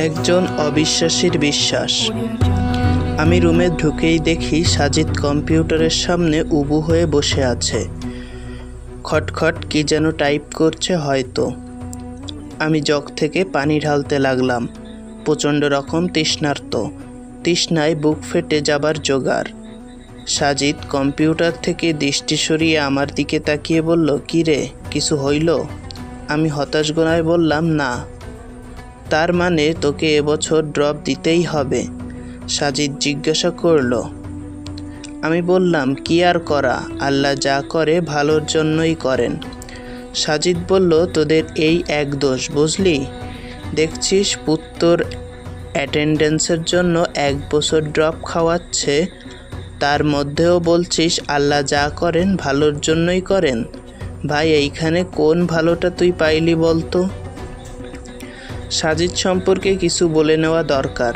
একজন অবিশ্বাসীর বিশ্বাস। আমি রুমে ঢুকেই দেখি সাজিদ কম্পিউটারের সামনে উবু হয়ে বসে আছে। খটখট কি যেন টাইপ করছে হয়তো। আমি জগ থেকে পানি ঢালতে লাগলাম। প্রচণ্ড রকম তৃষ্ণায় বুক ফেটে যাবার জোগাড়। সাজিদ কম্পিউটার থেকে দৃষ্টি সরিয়ে আমার দিকে তাকিয়ে বলল, "কি রে, কিছু হইল?" আমি হতাশ গলায় বললাম, "না।" "তার মানে তোকে এবছর ড্রপ দিতেই হবে?" সাজিদ জিজ্ঞাসা করল। আমি বললাম, "কি আর করা, আল্লাহ যা করে ভালোর জন্যই করেন।" সাজিদ বলল, "তোদের এই এক দোষ বুঝলি, দেখছিস পুত্তর অ্যাটেন্ডেন্সের জন্য 1 বছর ড্রপ খাওয়াচ্ছে, তার মধ্যেও বলছিস আল্লাহ যা করেন ভালোর জন্যই করেন। ভাই, এইখানে কোন ভালোটা তুই পাইলি বলতো?" সাজিদ সম্পর্কে কিছু বলে নেওয়া দরকার।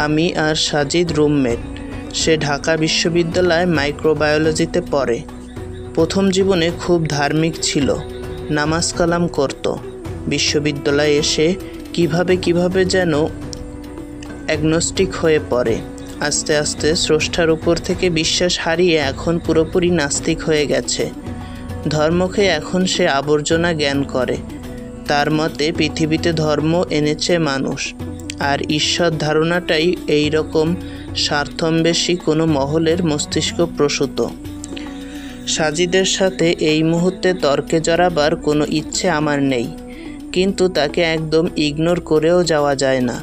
আমি আর সাজিদ রুমমেট। সে ঢাকা বিশ্ববিদ্যালয়ে মাইক্রোবায়োলজিতে পড়ে। প্রথম জীবনে খুব ধার্মিক ছিল, নামাজ কালাম করত। বিশ্ববিদ্যালয়ে এসে কিভাবে যেন অ্যাগনস্টিক হয়ে পড়ে। আস্তে আস্তে স্রষ্টার উপর থেকে বিশ্বাস হারিয়ে এখন পুরোপুরি নাস্তিক হয়ে গেছে। ধর্মকে এখন সে আবর্জনা জ্ঞান করে। তার মতে পৃথিবীতে ধর্ম এনেছে মানুষ, আর ঈশ্বর ধারণাটাই এই রকম স্বার্থন্বেষী কোনো মহলের মস্তিষ্ক প্রসূত। সাজিদের সাথে এই মুহূর্তে তর্কে জড়াবার কোনো ইচ্ছে আমার নেই, কিন্তু তাকে একদম ইগনোর করেও যাওয়া যায় না।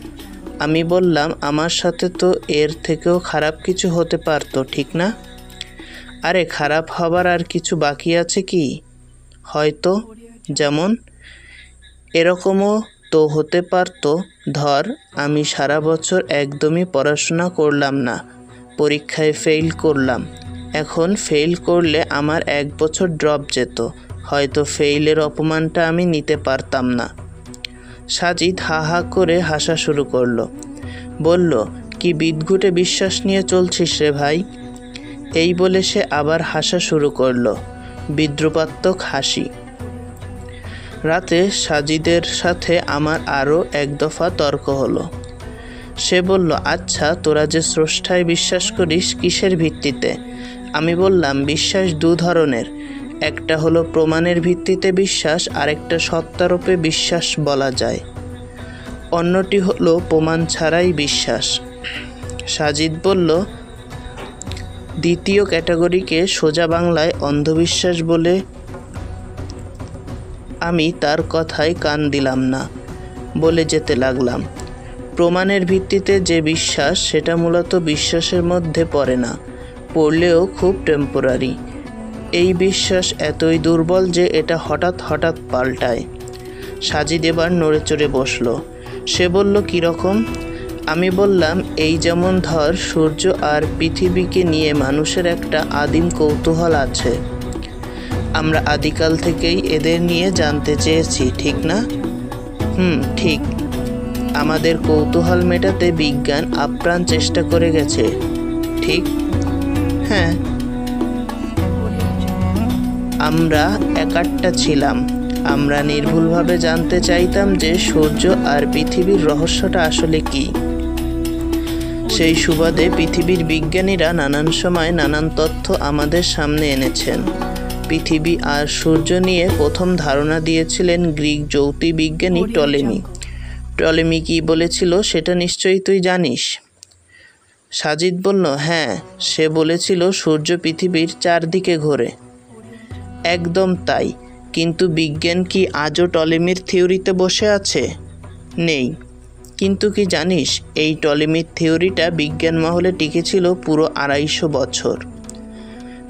আমি বললাম, "আমার সাথে তো এর থেকেও খারাপ কিছু হতে পারতো, ঠিক না?" "আরে, খারাপ হবার আর কিছু বাকি আছে কি? হয়তো, যেমন?" "এরকমও তো হতে পারতো, ধর আমি সারা বছর একদমই পড়াশোনা করলাম না, পরীক্ষায় ফেল করলাম। এখন ফেল করলে আমার 1 বছর ড্রপ যেত, হয়তো ফেইলের অপমানটা আমি নিতে পারতাম না।" সাজিদ হা করে হাসা শুরু করলো। বলল, "কি বিদঘুটে বিশ্বাস নিয়ে চলছিস রে ভাই?" এই বলে সে আবার হাসা শুরু করলো, বিদ্রূপাত্মক হাসি। রাতে সাজিদের সাথে আমার আরও 1 দফা তর্ক হলো। সে বলল, "আচ্ছা, তোরা যে স্রষ্টায় বিশ্বাস করিস কিসের ভিত্তিতে?" আমি বললাম, বিশ্বাস 2 ধরনের, একটা হলো প্রমাণের ভিত্তিতে বিশ্বাস, আর একটা সত্যারোপে বিশ্বাস বলা যায়, অন্যটি হলো প্রমাণ ছাড়াই বিশ্বাস। সাজিদ বলল, দ্বিতীয় ক্যাটাগরিকে সোজা বাংলায় অন্ধবিশ্বাস বলে। আমি তার কথায় কান দিলাম না, বলে যেতে লাগলাম, প্রমাণের ভিত্তিতে যে বিশ্বাস সেটা মূলত বিশ্বাসের মধ্যে পড়ে না, পড়লেও খুব টেম্পোরারি। এই বিশ্বাস এতই দুর্বল যে এটা হঠাৎ পাল্টায়। সাজিদ এবার নড়ে চড়ে বসল। সে বলল, "কীরকম?" আমি বললাম, এই যেমন ধর, সূর্য আর পৃথিবীকে নিয়ে মানুষের একটা আদিম কৌতূহল আছে। আমরা আদিকাল থেকেই এদের নিয়ে জানতে চেয়েছি, ঠিক না? ঠিক। আমাদের কৌতূহল মেটাতে বিজ্ঞান আপ্রাণ চেষ্টা করে গেছে, ঠিক? হ্যাঁ। আমরা একাট্টা ছিলাম। আমরা নির্ভুলভাবে জানতে চাইতাম যে সূর্য আর পৃথিবীর রহস্যটা আসলে কি। সেই সুবাদে পৃথিবীর বিজ্ঞানীরা নানান সময় নানান তথ্য আমাদের সামনে এনেছেন। পৃথিবী আর সূর্য নিয়ে প্রথম ধারণা দিয়েছিলেন গ্রিক জ্যোতির্বিজ্ঞানী টলেমি। টলেমি কি বলেছিল সেটা নিশ্চয়ই তুই জানিস। সাজিদ বলল, "হ্যাঁ, সে বলেছিল সূর্য পৃথিবীর চারদিকে ঘোরে।" একদম তাই, কিন্তু বিজ্ঞান কি আজও টলেমির থিওরিতে বসে আছে? নেই। কিন্তু কি জানিস, এই টলেমির থিওরিটা বিজ্ঞান মহলে টিকেছিল পুরো 250 বছর।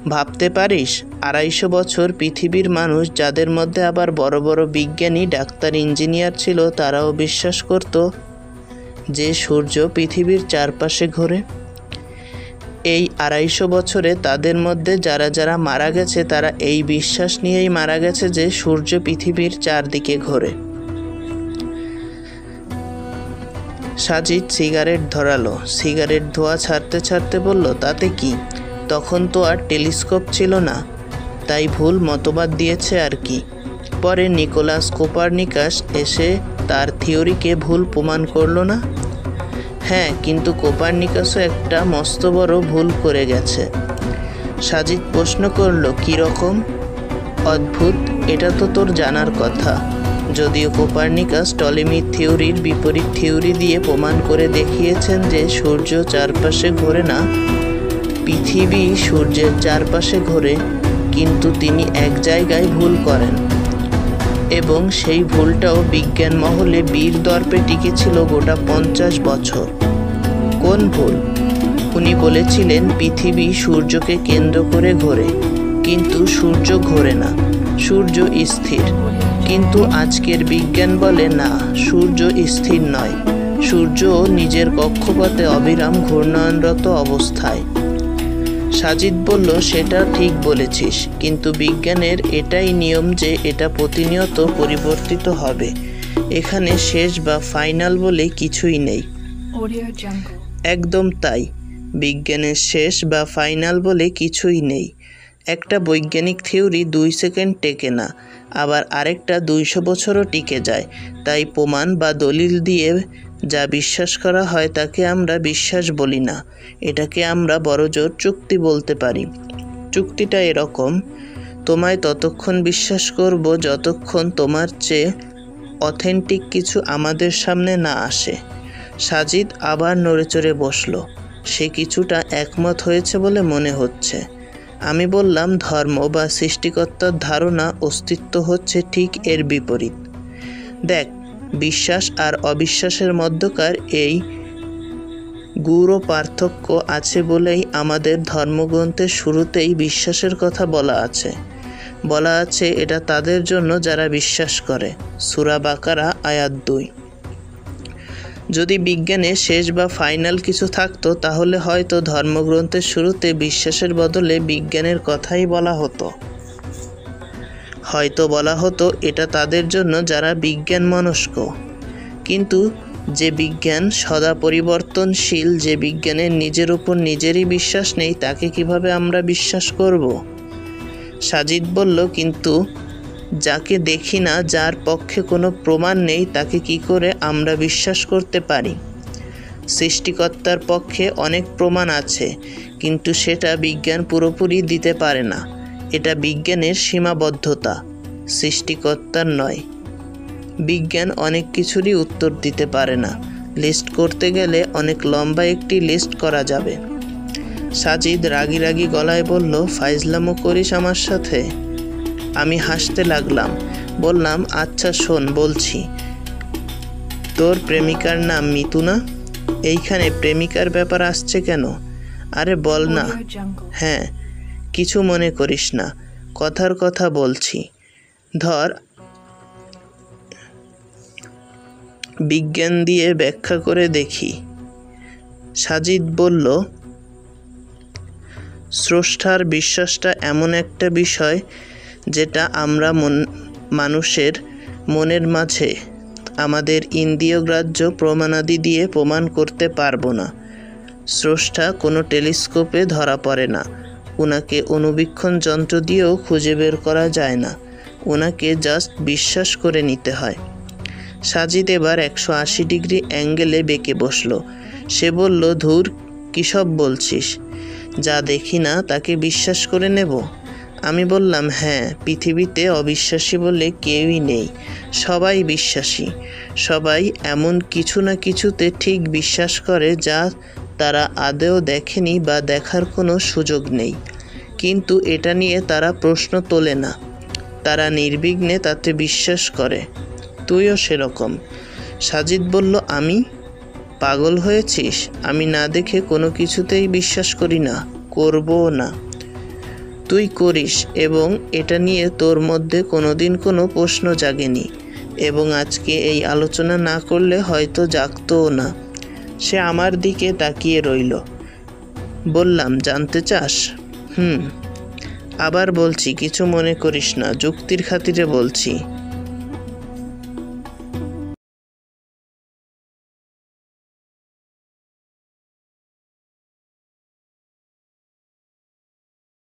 ভাবতে পারিস, 250 বছর পৃথিবীর মানুষ, যাদের মধ্যে আবার বড় বড় বিজ্ঞানী, ডাক্তার, ইঞ্জিনিয়ার ছিল, তারাও বিশ্বাস করত যে সূর্য পৃথিবীর চারপাশে ঘোরে। এই 250 বছরে তাদের মধ্যে যারা মারা গেছে, তারা এই বিশ্বাস নিয়েই মারা গেছে যে সূর্য পৃথিবীর চারদিকে ঘোরে। সাজিদ সিগারেট ধরালো। সিগারেট ধোঁয়া ছাড়তে বলল, "তাতে কি? তখন তো আর টেলিস্কোপ ছিল না, তাই ভুল মতবাদ দিয়েছে আর কি। পরে নিকোলাস কোপারনিকাস এসে তার থিওরিকে ভুল প্রমাণ করলো না? হ্যাঁ, কিন্তু কোপার্নিকাসও একটা মস্ত বড় ভুল করে গেছে। সাজিদ প্রশ্ন করল, কীরকম? অদ্ভুত, এটা তো তোর জানার কথা। যদিও কোপার্নিকাস টলেমির থিওরির বিপরীত থিওরি দিয়ে প্রমাণ করে দেখিয়েছেন যে সূর্য চারপাশে ঘোরে না, পৃথিবী সূর্যের চারপাশে ঘোরে, কিন্তু তিনি এক জায়গায় ভুল করেন, এবং সেই ভুলটাও বিজ্ঞান মহলে বীর দর্পে টিকেছিল গোটা 50 বছর। কোন ভুল? উনি বলেছিলেন পৃথিবী সূর্যকে কেন্দ্র করে ঘোরে, কিন্তু সূর্য ঘোরে না, সূর্য স্থির। কিন্তু আজকের বিজ্ঞান বলে না, সূর্য স্থির নয়, সূর্য নিজের কক্ষপথে অবিরাম ঘূর্ণায়নরত অবস্থায়। সাজিদ বলল, সেটা ঠিক বলেছিস, কিন্তু বিজ্ঞানের এটাই নিয়ম যে এটা প্রতিনিয়ত পরিবর্তিত হবে। এখানে শেষ বা ফাইনাল বলে কিছুই নেই। একদম তাই, বিজ্ঞানের শেষ বা ফাইনাল বলে কিছুই নেই। একটা বৈজ্ঞানিক থিওরি 2 সেকেন্ড টেকে না, আবার আরেকটা 200 বছরও টিকে যায়। তাই প্রমাণ বা দলিল দিয়ে যা বিশ্বাস করা হয় তাকে আমরা বিশ্বাস বলি না, এটাকে আমরা বড়জোর চুক্তি বলতে পারি। চুক্তিটা এরকম, তোমায় ততক্ষণ বিশ্বাস করব যতক্ষণ তোমার চেয়ে অথেন্টিক কিছু আমাদের সামনে না আসে। সাজিদ আবার নড়েচড়ে বসল। সে কিছুটা একমত হয়েছে বলে মনে হচ্ছে। আমি বললাম, ধর্ম বা সৃষ্টিকর্তার ধারণা অস্তিত্ব হচ্ছে ঠিক এর বিপরীত। দেখ, বিশ্বাস আর অবিশ্বাসের মধ্যকার এই গূঢ় পার্থক্য আছে বলেই আমাদের ধর্মগ্রন্থের শুরুতেই বিশ্বাসের কথা বলা আছে এটা তাদের জন্য যারা বিশ্বাস করে। সূরা বাকারা আয়াত 2। যদি বিজ্ঞানে শেষ বা ফাইনাল কিছু থাকতো তাহলে হয়তো ধর্মগ্রন্থের শুরুতে বিশ্বাসের বদলে বিজ্ঞানের কথাই বলা হতো। এটা তাদের জন্য যারা বিজ্ঞান মনস্ক। কিন্তু যে বিজ্ঞান সদা পরিবর্তনশীল, যে বিজ্ঞানের নিজের উপর নিজেরই বিশ্বাস নেই, তাকে কিভাবে আমরা বিশ্বাস করব? সাজিদ বলল, কিন্তু যাকে দেখি না, যার পক্ষে কোনো প্রমাণ নেই, তাকে কি করে আমরা বিশ্বাস করতে পারি? সৃষ্টিকর্তার পক্ষে অনেক প্রমাণ আছে, কিন্তু সেটা বিজ্ঞান পুরোপুরি দিতে পারে না। এটা বিজ্ঞানের সীমাবদ্ধতা, সৃষ্টিকর্তার নয়। বিজ্ঞান অনেক কিছুরই উত্তর দিতে পারে না। লিস্ট করতে গেলে অনেক লম্বা একটি লিস্ট করা যাবে। সাজিদ রাগী রাগী গলায় বলল, ফাইজলামো করিস আমার সাথে? আমি হাসতে লাগলাম। বললাম, আচ্ছা শোন, বলছি। তোর প্রেমিকার নাম মিতু না? এইখানে প্রেমিকার ব্যাপার আসছে কেন? আরে বল না। হ্যাঁ, কিছু মনে করিস না, কথার কথা বলছি। ধর, বিজ্ঞান দিয়ে ব্যাখ্যা করে দেখি। সাজিদ বলল, স্রষ্টার বিশ্বাসটা এমন একটা বিষয় যেটা আমরা মানুষের মনের মাঝে আমাদের ইন্দ্রিয়গ্রাহ্য প্রমাণাদি দিয়ে প্রমাণ করতে পারবো না। স্রষ্টা কোনো টেলিস্কোপে ধরা পড়ে না, ওনাকে অণুবীক্ষণ যন্ত্র দিয়েও খুঁজে বের করা যায় না, ওনাকে জাস্ট বিশ্বাস করে নিতে হয়। সাজিদ এবার 180 ডিগ্রি অ্যাঙ্গেলে বেঁকে বসল। সে বলল, ধুর, কী সব বলছিস? যা দেখি না তাকে বিশ্বাস করে নেব? আমি বললাম, হ্যাঁ, পৃথিবীতে অবিশ্বাসী বলে কেউই নেই, সবাই বিশ্বাসী। সবাই এমন কিছু না কিছুতে ঠিক বিশ্বাস করে যা তারা আদৌ দেখেনি বা দেখার কোনো সুযোগ নেই, কিন্তু এটা নিয়ে তারা প্রশ্ন তোলে না, তারা নির্বিঘ্নে তাতে বিশ্বাস করে। তুইও সেরকম। সাজিদ বলল, আমি? পাগল হয়েছিস? আমি না দেখে কোনো কিছুতেই বিশ্বাস করি না, করবও না। তুই করিস, এবং এটা নিয়ে তোর মধ্যে কোনোদিন কোনো প্রশ্ন জাগেনি, এবং আজকে এই আলোচনা না করলে হয়তো জাগতও না। সে আমার দিকে তাকিয়ে রইল। বললাম, জানতে চাস? আবার বলছি, কিছু মনে করিস না, যুক্তির খাতিরে বলছি।